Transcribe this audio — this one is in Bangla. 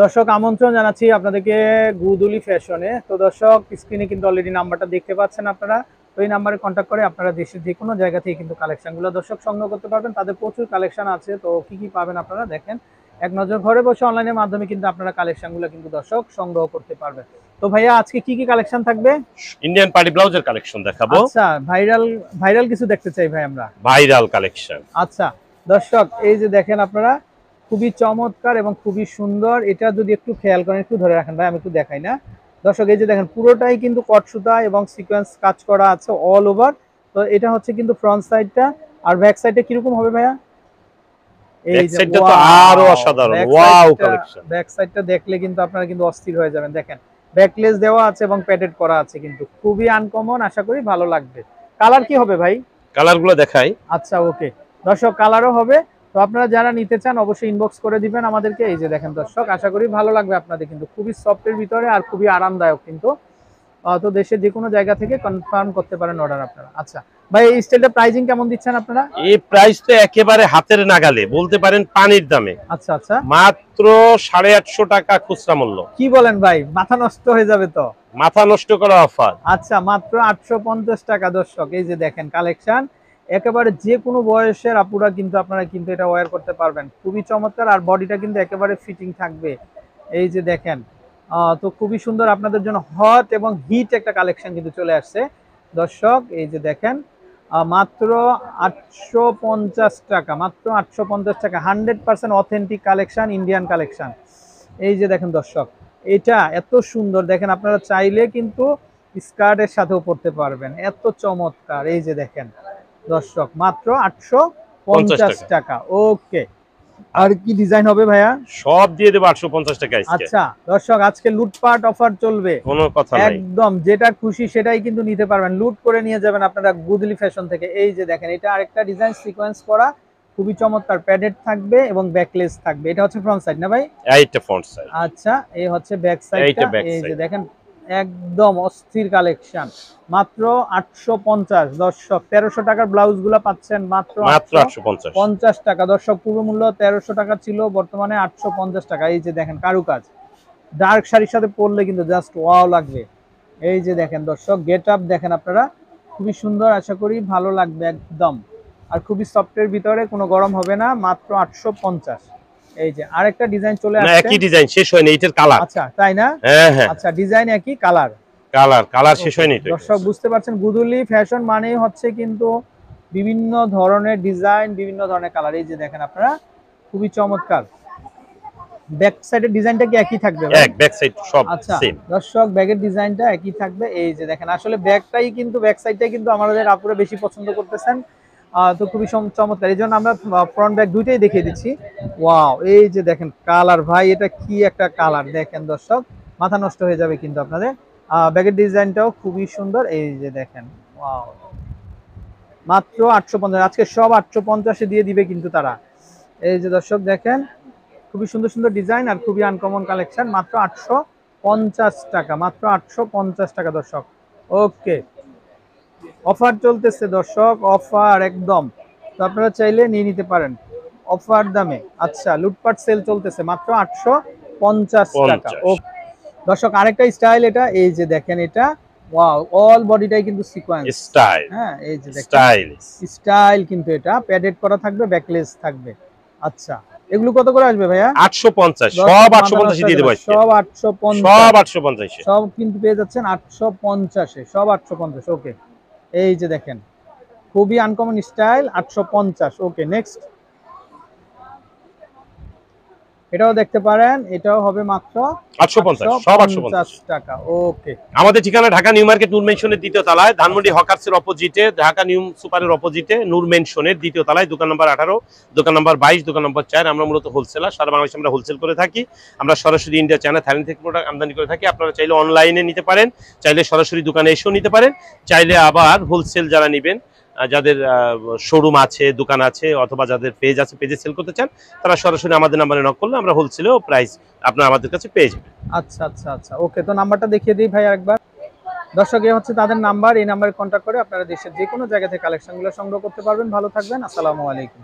দর্শক আমন্ত্রণ জানাচ্ছি আপনাদেরকে গুদুলি ফ্যাশনে। তো দর্শক স্ক্রিনে কিন্তু অলরেডি নাম্বারটা দেখতে পাচ্ছেন আপনারা। তো এই নাম্বারে কন্ট্যাক্ট করে আপনারা দেশের যে কোনো জায়গা থেকে কিন্তু কালেকশনগুলো দর্শক সংগ্রহ করতে পারবেন। তাদের প্রচুর কালেকশন আছে। তো কি কি পাবেন আপনারা দেখেন। এক নজর ঘরে বসে অনলাইনের মাধ্যমে কিন্তু আপনারা কালেকশনগুলো কিন্তু দর্শক সংগ্রহ করতে পারবেন। তো ভাইয়া আজকে কি কি কালেকশন থাকবে? ইন্ডিয়ান পার্টি ব্লাউজের কালেকশন দেখাবো। আচ্ছা, ভাইরাল ভাইরাল কিছু দেখতে চাই ভাই আমরা। Viral collection. আচ্ছা দর্শক, এই যে দেখেন আপনারা, খুবই চমৎকার এবং খুবই সুন্দর। এটা যদি একটু খেয়াল করেন, একটু ধরে রাখেন ভাই, আমি একটু দেখাই না। দর্শক এই যে দেখেন, পুরোটাই কিন্তু কট সুতা এবং সিকোয়েন্স কাজ করা আছে অল ওভার। তো এটা হচ্ছে কিন্তু ফ্রন্ট সাইডটা। আর ব্যাক সাইডটা কিরকম হবে ভাইয়া? এই ব্যাক যে সাইডটা তো আরো ওয়াও, অসাধারণ। Wow collection. ব্যাক সাইডটা দেখলে কিন্তু আপনারা কিন্তু অস্থির হয়ে যাবেন। দেখেন ব্যাকলেস দেওয়া আছে এবং প্যাডেড করা আছে, কিন্তু খুবই আনকমন। আশা করি ভালো লাগবে। কালার কি হবে ভাই? কালারগুলো দেখাই। আচ্ছা ওকে দর্শক, কালারও হবে। তো আপনারা যারা নিতে চান অবশ্যই ইনবক্স করে দিবেন আমাদেরকে। এই যে দেখেন দর্শক, আশা করি ভালো লাগবে আপনাদের, কিন্তু খুবই সফটের ভিতরে আর খুবই আরামদায়ক কিন্তু। তো দেশের যে কোনো জায়গা থেকে কনফার্ম করতে পারেন অর্ডার আপনারা। আচ্ছা ভাই, এই স্টাইলটা প্রাইজিং কেমন দিচ্ছেন আপনারা? এই প্রাইস তো একেবারে হাতের নাগালে, বলতে পারেন পানির দামে। আচ্ছা আচ্ছা, মাত্র 850 টাকা খুচরা মূল্য। কি বলেন ভাই, মাথা নষ্ট হয়ে যাবে তো। মাথা নষ্ট করা অফার। আচ্ছা মাত্র 850 টাকা দর্শক। এই যে দেখেন কালেকশন, একেবারে যে কোনো বয়সের আপুরা কিন্তু আপনারা কিন্তু এটা ওয়্যার করতে পারবেন। খুবই চমৎকার, আর বডিটা কিন্তু একেবারে ফিটিং থাকবে। এই যে দেখেন, তো খুবই সুন্দর আপনাদের জন্য হট এবং হিট একটা কালেকশন কিন্তু চলে আসছে দর্শক। এই যে দেখেন, মাত্র 850 টাকা, মাত্র 850 টাকা। 100% অথেন্টিক কালেকশন, ইন্ডিয়ান কালেকশন। এই যে দেখেন দর্শক, এটা এত সুন্দর। দেখেন আপনারা চাইলে কিন্তু স্কার্টের সাথেও পরতে পারবেন, এত চমৎকার। এই যে দেখেন দর্শক, মাত্র 850 টাকা। ওকে, আর কি ডিজাইন হবে ভাইয়া? সব দিয়ে দেবো 850 টাকা আজকে। আচ্ছা দর্শক, আজকে লুটপাট অফার চলবে, কোনো কথা নাই। একদম যেটা খুশি সেটাই কিন্তু নিতে পারবেন, লুট করে নিয়ে যাবেন আপনারা গুদলি ফ্যাশন থেকে। এই যে দেখেন, এটা আরেকটা ডিজাইন সিকোয়েন্স করা, খুবই চমৎকার। প্যাডেড থাকবে এবং ব্যাকলেস থাকবে। এটা হচ্ছে ফ্রন্ট সাইড না ভাই? এইটা ফ্রন্ট সাইড। আচ্ছা, এই হচ্ছে ব্যাক সাইডটা। এইটা ব্যাক এই যে সাইড। দেখেন, একদম অস্থির কালেকশন। মাত্র 850 দর্শক। 1300 টাকার ব্লাউজ গুলা পাচ্ছেন মাত্র মাত্র 850। 850 টাকা দর্শক। পূর্ব মূল্য 1300 টাকা ছিল, বর্তমানে 850 টাকা। এই যে দেখেন কারুকাজ, ডার্ক শাড়ির সাথে পরলে কিন্তু জাস্ট ওয়াও লাগবে। এই যে দেখেন দর্শক, গেট আপ দেখেন আপনারা, খুবই সুন্দর। আশা করি ভালো লাগবে একদম। আর খুবই সফটের ভিতরে, কোনো গরম হবে না। মাত্র 850। এই যে আরেকটা ডিজাইন চলে না, আসছে। একই ডিজাইন, শেষ হয়নি এটার কালার। আচ্ছা তাই না? হ্যাঁ হ্যাঁ, আচ্ছা, ডিজাইন একই, কালার কালার শেষ হয়নি তো। দর্শক বুঝতে পারছেন, গুদুলি ফ্যাশন মানেই হচ্ছে কিন্তু বিভিন্ন ধরনের ডিজাইন, বিভিন্ন ধরনের কালার। এই যে দেখেন আপনারা, খুবই চমৎকার। ব্যাক সাইডের ডিজাইনটা কি একই থাকবে ভাই? এক ব্যাক সাইড সব আচ্ছা সেম। দর্শক, ব্যাগের ডিজাইনটা একই থাকবে। এই যে দেখেন, আসলে ব্যাগটাই কিন্তু, ব্যাক সাইডটাই কিন্তু আমাদের আপুরা বেশি পছন্দ করতেছেন। তো খুবই চমৎকার, এই জন্য আমরা ফ্রন্ট ব্যাক দুইটাই দেখিয়ে দিচ্ছি। ওয়াও, এই যে দেখেন কালার, ভাই এটা কি একটা কালার দেখেন দর্শক, মাথা নষ্ট হয়ে যাবে কিন্তু আপনাদের। ব্যাগের ডিজাইনটাও খুবই সুন্দর। এই যে দেখেন, ওয়াও, মাত্র 850। আজকে সব 850-এ দিয়ে দিবে কিন্তু তারা। এই যে দর্শক দেখেন, খুবই সুন্দর সুন্দর ডিজাইন আর খুবই আনকমন কালেকশন। মাত্র 850 টাকা, মাত্র 850 টাকা দর্শক। ওকে, অফার চলতেছে দর্শক, অফার একদম। তো আপনারা চাইলে নিয়ে নিতে পারেন অফার দামে। আচ্ছা, লুটপাট সেল চলতেছে, মাত্র 850 টাকা। 50। ও দর্শক, আরেকটা স্টাইল এটা। এই যে দেখেন, এটা ওয়াও, অল বডিটাই কিন্তু সিকোয়েন্স। স্টাইল। হ্যাঁ, এই যে দেখেন স্টাইল। স্টাইল, কিন্তু এটা প্যাডেড করা থাকবে, ব্যাকলেস থাকবে। আচ্ছা, এগুলো কত করে আসবে ভাইয়া? 850, দর্শক সব মাথা নষ্ট 850 হয়ে দিয়ে দেবো যাবে, আজকে। সব 850। সব 850। সব কিন্তু পেয়ে যাচ্ছেন 850-এ, সব 850। ওকে, এই যে দেখেন, খুবই আনকমন স্টাইল, 850। ওকে, নেক্সট এটাও দেখতে পারেন, এটাও হবে মাত্র 850, সব 850 টাকা। ওকে, আমাদের ঠিকানা ঢাকা নিউ মার্কেট নূর মেনশনের দ্বিতীয় তলায়, ধানমন্ডি হকার্সের অপোজিটে, ঢাকা নিউ সুপারের অপোজিটে, নূর মেনশনের দ্বিতীয় তলায়, দোকান নম্বর 18, দোকান নম্বর 22, দোকান নম্বর 4। আমরা মূলত হোলসেলার, সারা বাংলাদেশে আমরা হোলসেল করে থাকি। আমরা সরাসরি ইন্ডিয়া, চায়না, থাইল্যান্ড থেকে প্রোডাক্ট আমদানি করে থাকি। আপনারা চাইলে অনলাইনে নিতে পারেন, চাইলে সরাসরি দোকানে এসেও নিতে পারেন, চাইলে আবার হোলসেল যারা নেবেন, যাদের শোরুম আছে, দোকান আছে, অথবা যাদের পেজ আছে, পেজে সেল করতে চান, তারা সরাসরি আমাদের নাম্বারে নক করলে আমরা হোলসেলেও প্রাইস আপনারা আমাদের কাছে পেয়ে যাবেন। আচ্ছা আচ্ছা আচ্ছা, ওকে। তো নাম্বারটা দেখিয়ে দিই ভাই আরেকবার। দর্শক, এ হচ্ছে তাদের নাম্বার। এই নাম্বারে কন্ট্যাক্ট করে আপনারা দেশের যে কোনো জায়গা থেকে কালেকশনগুলো সংগ্রহ করতে পারবেন। ভালো থাকবেন, আসসালামু আলাইকুম।